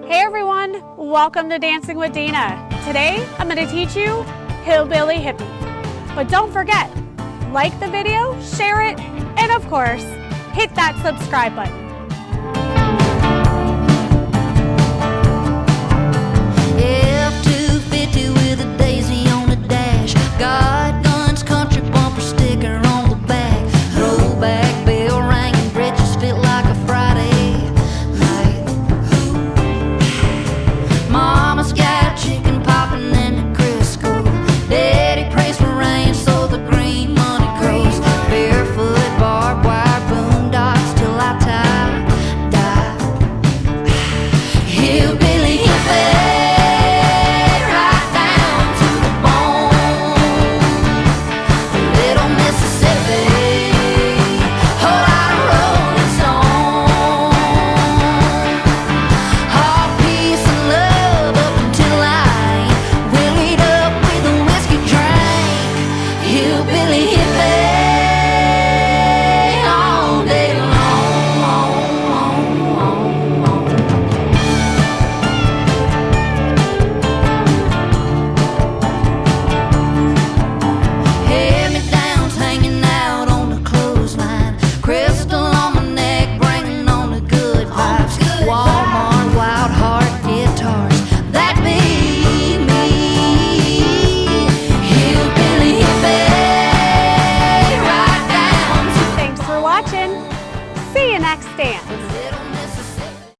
Hey everyone, welcome to Dancing with Dana. Today I'm going to teach you Hillbilly Hippie. But don't forget, like the video, share it, and of course, hit that subscribe button. F-250 with a daisy on the dash, God guns, country bumper sticker on the back, throwback bell ringing, britches fit like a Friday night. Mama's got chicken popping in the Crisco, Daddy prays for rain so the green money grows, barefoot barbed wire boondocks till I die. Hillbilly